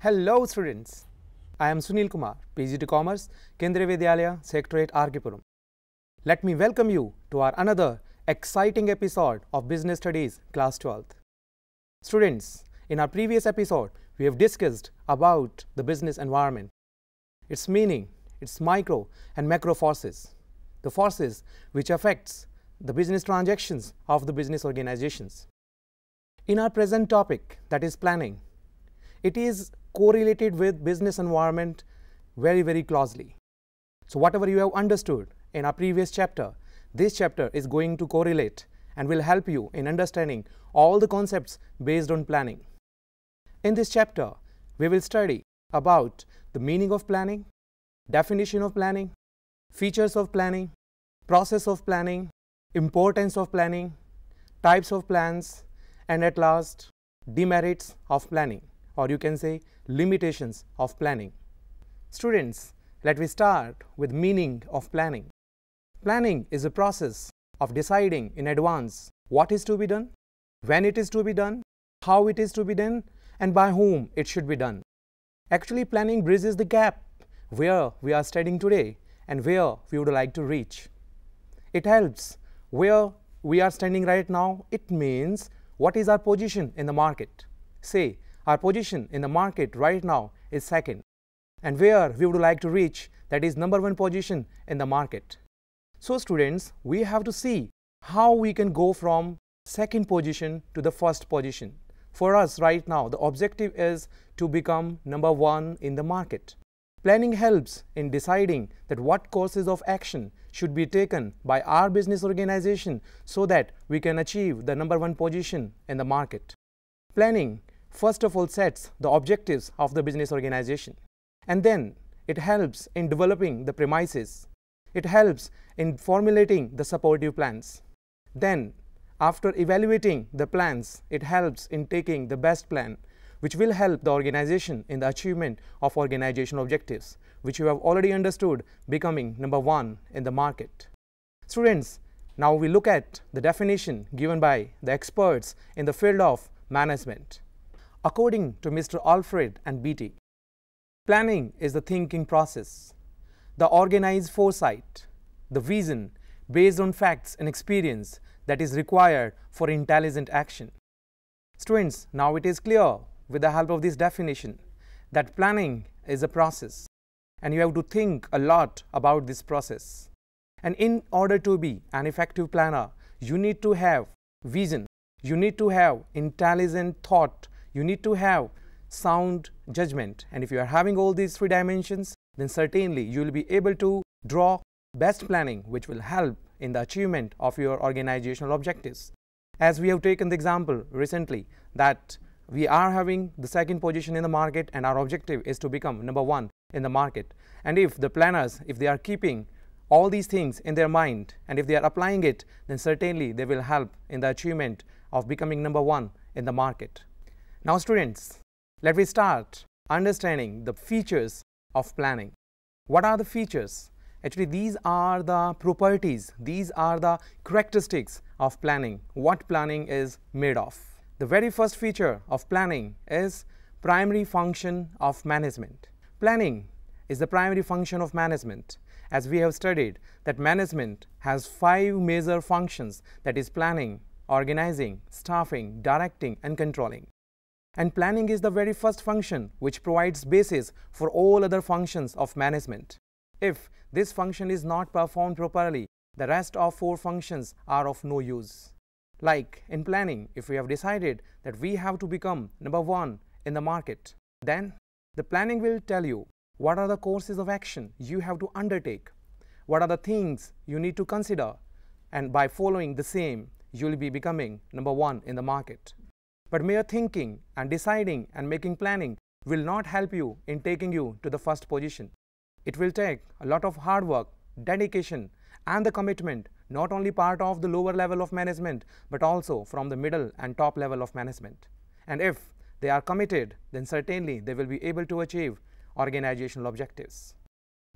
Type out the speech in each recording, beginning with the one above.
Hello students, I am Sunil Kumar, PGT Commerce, Kendriya Vidyalaya, Secretariat RK. Let me welcome you to our another exciting episode of Business Studies Class 12th. Students, in our previous episode, we have discussed about the business environment, its meaning, its micro and macro forces, the forces which affects the business transactions of the business organizations. In our present topic, that is planning, it is correlated with business environment very closely. So whatever you have understood in our previous chapter, this chapter is going to correlate and will help you in understanding all the concepts based on planning. In this chapter, we will study about the meaning of planning, definition of planning, features of planning, process of planning, importance of planning, types of plans, and at last, demerits of planning, or you can say limitations of planning. Students, let me start with meaning of planning. Planning is a process of deciding in advance what is to be done, when it is to be done, how it is to be done, and by whom it should be done. Actually, planning bridges the gap where we are studying today and where we would like to reach. It helps where we are standing right now. It means what is our position in the market. Say, our position in the market right now is second, and where we would like to reach, that is number one position in the market. So students, we have to see how we can go from second position to the first position. For us right now, the objective is to become number one in the market. Planning helps in deciding that what courses of action should be taken by our business organization so that we can achieve the number one position in the market. Planning first of all sets the objectives of the business organization, and then it helps in developing the premises. It helps in formulating the supportive plans. Then, after evaluating the plans, it helps in taking the best plan, which will help the organization in the achievement of organizational objectives, which you have already understood, becoming number one in the market. Students, now we look at the definition given by the experts in the field of management. According to Mr. Alfred and Beatty, planning is the thinking process, the organized foresight, the vision based on facts and experience that is required for intelligent action. Students, now it is clear with the help of this definition that planning is a process, and you have to think a lot about this process. And in order to be an effective planner, you need to have vision, you need to have intelligent thought, you need to have sound judgment. And if you are having all these three dimensions, then certainly you will be able to draw best planning which will help in the achievement of your organizational objectives. As we have taken the example recently that we are having the second position in the market and our objective is to become number one in the market. And if the planners, if they are keeping all these things in their mind and if they are applying it, then certainly they will help in the achievement of becoming number one in the market. Now students, let me start understanding the features of planning. What are the features? Actually, these are the properties, these are the characteristics of planning, what planning is made of. The very first feature of planning is primary function of management. Planning is the primary function of management. As we have studied that management has 5 major functions, that is planning, organizing, staffing, directing and controlling. And planning is the very first function which provides basis for all other functions of management. If this function is not performed properly, the rest of 4 functions are of no use. Like in planning, if we have decided that we have to become number one in the market, then the planning will tell you what are the courses of action you have to undertake, what are the things you need to consider, and by following the same, you will be becoming number one in the market. But mere thinking and deciding and making planning will not help you in taking you to the first position. It will take a lot of hard work, dedication and the commitment, not only part of the lower level of management, but also from the middle and top level of management. And if they are committed, then certainly they will be able to achieve organizational objectives.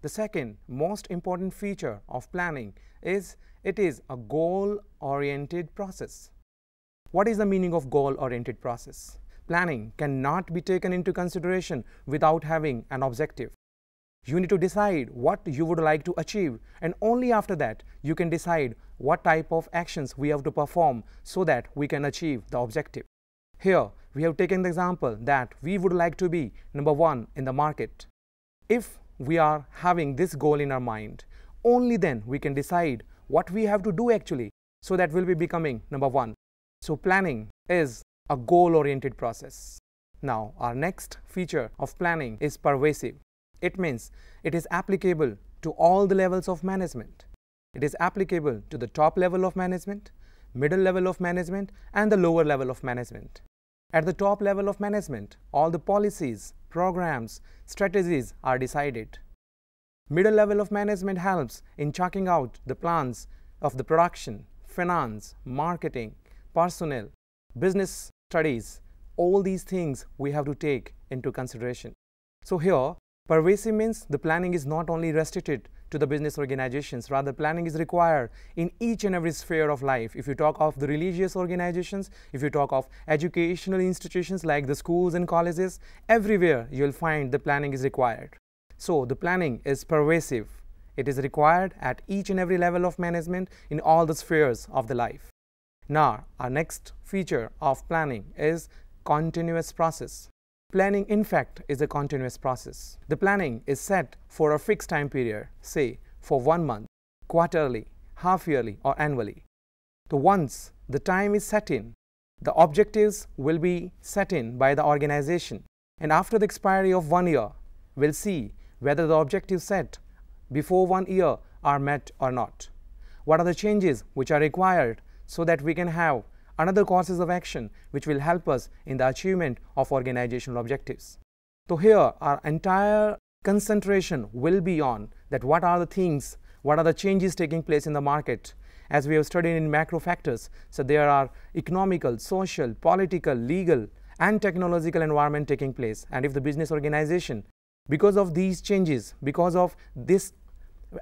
The second most important feature of planning is it is a goal-oriented process. What is the meaning of goal-oriented process? planning cannot be taken into consideration without having an objective. You need to decide what you would like to achieve, and only after that you can decide what type of actions we have to perform so that we can achieve the objective. Here we have taken the example that we would like to be number one in the market. If we are having this goal in our mind, only then we can decide what we have to do actually so that we'll be becoming number one. So planning is a goal-oriented process. Now, our next feature of planning is pervasive. It means it is applicable to all the levels of management. It is applicable to the top level of management, middle level of management, and the lower level of management. At the top level of management, all the policies, programs, strategies are decided. Middle level of management helps in chalking out the plans of the production, finance, marketing, personnel, business studies. All these things we have to take into consideration. So here, pervasive means the planning is not only restricted to the business organizations, rather planning is required in each and every sphere of life. If you talk of the religious organizations, if you talk of educational institutions like the schools and colleges, everywhere you will find the planning is required. So the planning is pervasive. It is required at each and every level of management in all the spheres of the life. Now, our next feature of planning is continuous process. Planning, in fact, is a continuous process. The planning is set for a fixed time period, say for 1 month, quarterly, half-yearly, or annually. So once the time is set in, the objectives will be set in by the organization, and after the expiry of 1 year, we'll see whether the objectives set before 1 year are met or not. What are the changes which are required so that we can have another courses of action which will help us in the achievement of organizational objectives. So here our entire concentration will be on that what are the things, what are the changes taking place in the market. As we have studied in macro factors, so there are economical, social, political, legal and technological environment taking place, and if the business organization, because of these changes, because of this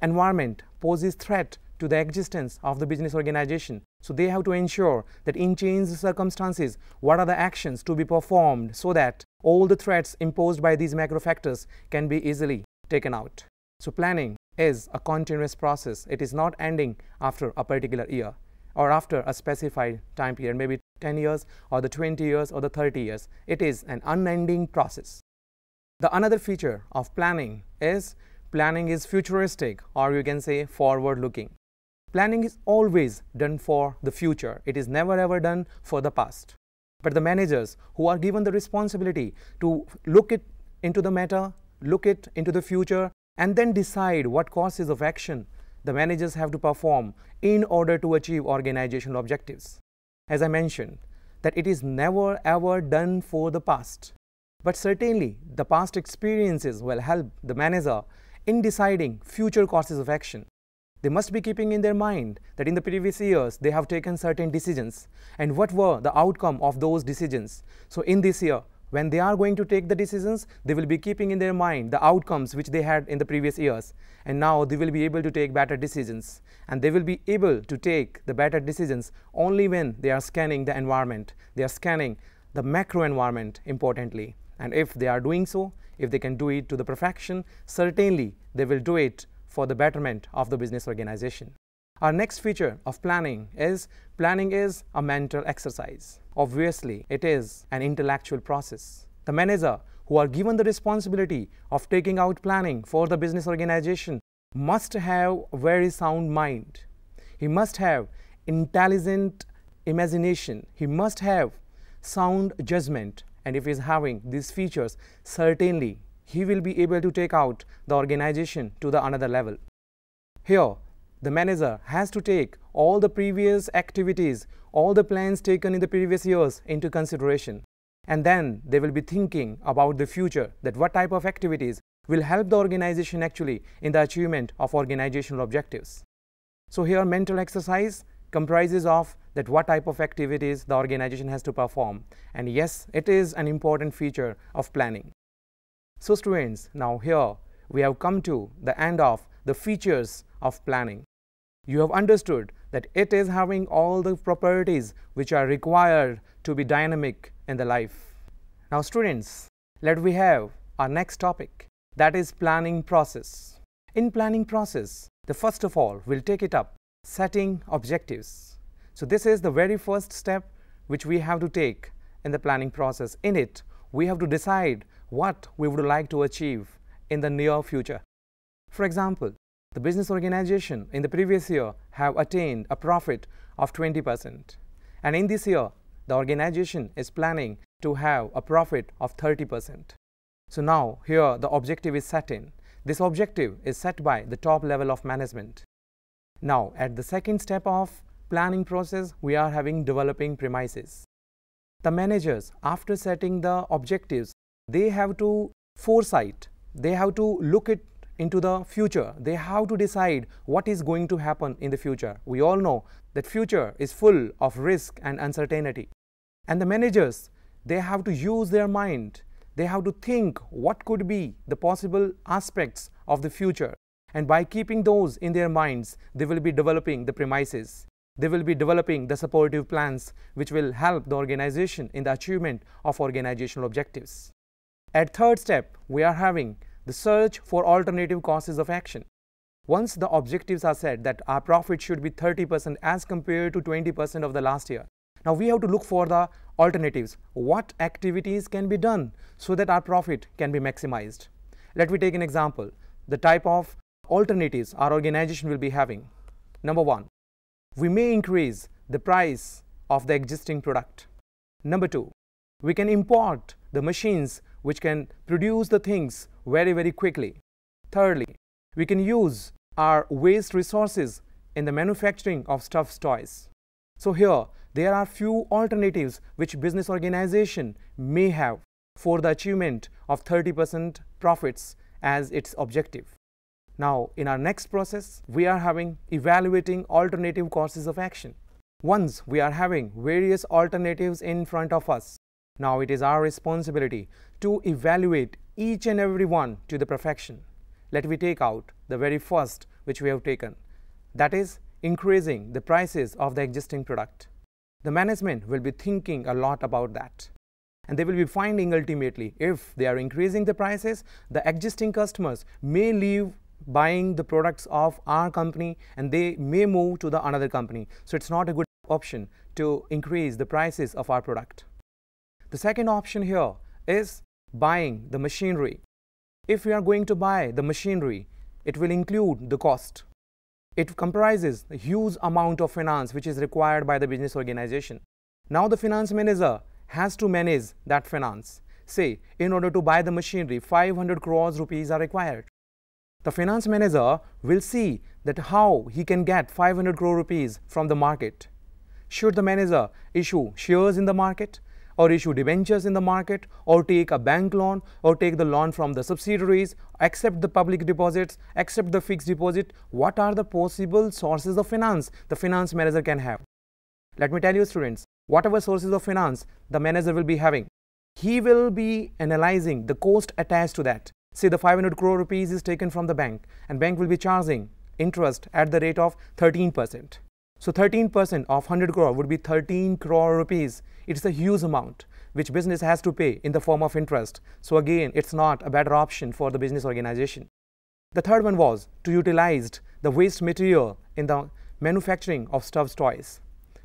environment poses threat to the existence of the business organization, so they have to ensure that in changed circumstances, what are the actions to be performed so that all the threats imposed by these macro factors can be easily taken out. So planning is a continuous process. It is not ending after a particular year or after a specified time period, maybe 10 years or the 20 years or the 30 years. It is an unending process. The another feature of planning is futuristic, or you can say forward-looking. Planning is always done for the future. It is never ever done for the past. But the managers who are given the responsibility to look it into the matter, look it into the future, and then decide what courses of action the managers have to perform in order to achieve organizational objectives. As I mentioned, that it is never ever done for the past. But certainly, the past experiences will help the manager in deciding future courses of action. They must be keeping in their mind that in the previous years they have taken certain decisions and what were the outcome of those decisions. So in this year, when they are going to take the decisions, they will be keeping in their mind the outcomes which they had in the previous years, and now they will be able to take better decisions, and they will be able to take the better decisions only when they are scanning the environment. They are scanning the macro environment importantly, and if they are doing so, if they can do it to the perfection, certainly they will do it for the betterment of the business organization. Our next feature of planning is a mental exercise. Obviously, it is an intellectual process. The manager who are given the responsibility of taking out planning for the business organization must have a very sound mind. He must have intelligent imagination. He must have sound judgment. And if he is having these features, certainly he will be able to take out the organization to the another level. Here, the manager has to take all the previous activities, all the plans taken in the previous years into consideration. And then they will be thinking about the future, that what type of activities will help the organization actually in the achievement of organizational objectives. So here mental exercise comprises of that what type of activities the organization has to perform. And yes, it is an important feature of planning. So students, now here we have come to the end of the features of planning. You have understood that it is having all the properties which are required to be dynamic in the life. Now students, let we have our next topic, that is planning process. In planning process, the first of all we'll take it up setting objectives. So this is the very first step which we have to take in the planning process. In it, we have to decide what we would like to achieve in the near future. For example, the business organization in the previous year have attained a profit of 20%, and in this year the organization is planning to have a profit of 30%. So now here the objective is set in. This objective is set by the top level of management. Now at the second step of planning process, we are having developing premises. The managers, after setting the objectives, they have to foresight, they have to look into the future, they have to decide what is going to happen in the future. We all know that future is full of risk and uncertainty, and the managers, they have to use their mind, they have to think what could be the possible aspects of the future, and by keeping those in their minds, they will be developing the premises. They will be developing the supportive plans which will help the organization in the achievement of organizational objectives. At third step, we are having the search for alternative courses of action. Once the objectives are set that our profit should be 30% as compared to 20% of the last year, now we have to look for the alternatives. What activities can be done so that our profit can be maximized? Let me take an example. The type of alternatives our organization will be having. Number one, we may increase the price of the existing product. Number two, we can import the machines which can produce the things very quickly. Thirdly, we can use our waste resources in the manufacturing of stuffed toys. So here there are few alternatives which business organization may have for the achievement of 30% profits as its objective. Now in our next process, we are having evaluating alternative courses of action. Once we are having various alternatives in front of us, now it is our responsibility to evaluate each and every one to the perfection. Let me take out the very first which we have taken, that is increasing the prices of the existing product. The management will be thinking a lot about that, and they will be finding ultimately if they are increasing the prices, the existing customers may leave buying the products of our company and they may move to the another company. So it's not a good option to increase the prices of our product. The second option here is buying the machinery. If we are going to buy the machinery, it will include the cost. It comprises a huge amount of finance which is required by the business organization. Now the finance manager has to manage that finance. Say, in order to buy the machinery, 500 crores rupees are required. The finance manager will see that how he can get 500 crore rupees from the market. Should the manager issue shares in the market, or issue debentures in the market, or take a bank loan, or take the loan from the subsidiaries, accept the public deposits, accept the fixed deposit? What are the possible sources of finance the finance manager can have? Let me tell you students, whatever sources of finance the manager will be having, he will be analyzing the cost attached to that. Say the 500 crore rupees is taken from the bank, and bank will be charging interest at the rate of 13%. So 13% of 100 crore would be 13 crore rupees. It's a huge amount which business has to pay in the form of interest. So again, it's not a better option for the business organization. The third one was to utilize the waste material in the manufacturing of stuffed toys.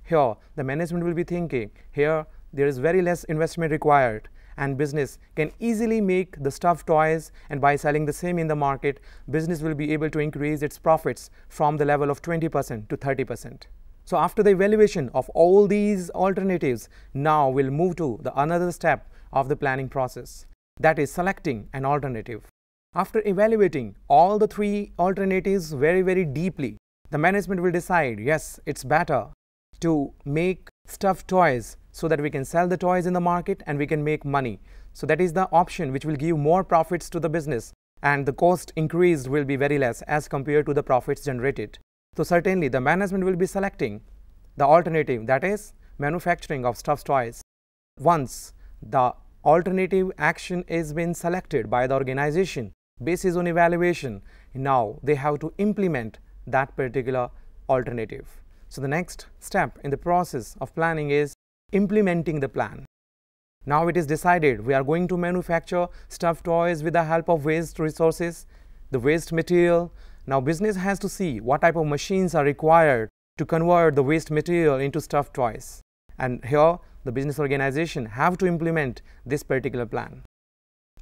Here the management will be thinking, here there is very less investment required, and business can easily make the stuffed toys, and by selling the same in the market, business will be able to increase its profits from the level of 20% to 30%. So after the evaluation of all these alternatives, now we'll move to the another step of the planning process, that is selecting an alternative. After evaluating all the three alternatives very deeply, the management will decide, yes, it's better to make stuffed toys so that we can sell the toys in the market and we can make money. So that is the option which will give more profits to the business, and the cost increased will be very less as compared to the profits generated. So certainly the management will be selecting the alternative, that is manufacturing of stuffed toys. Once the alternative action is been selected by the organization based on evaluation, now they have to implement that particular alternative. So the next step in the process of planning is implementing the plan. Now it is decided we are going to manufacture stuffed toys with the help of waste resources, the waste material. Now business has to see what type of machines are required to convert the waste material into stuffed toys. And here the business organization have to implement this particular plan.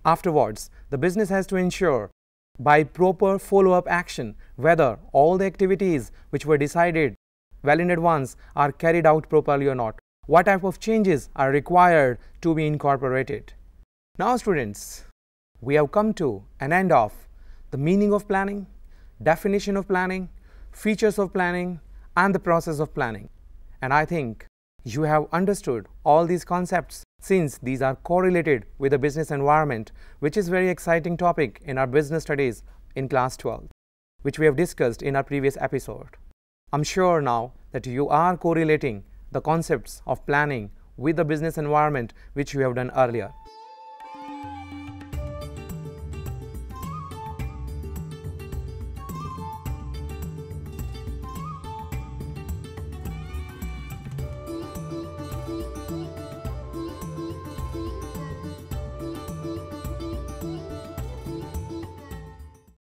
Afterwards, the business has to ensure by proper follow-up action whether all the activities which were decided well in advance are carried out properly or not. What type of changes are required to be incorporated. Now students, we have come to an end of the meaning of planning, definition of planning, features of planning, and the process of planning. And I think you have understood all these concepts since these are correlated with the business environment, which is very exciting topic in our business studies in class 12, which we have discussed in our previous episode. I'm sure now that you are correlating the concepts of planning with the business environment which you have done earlier.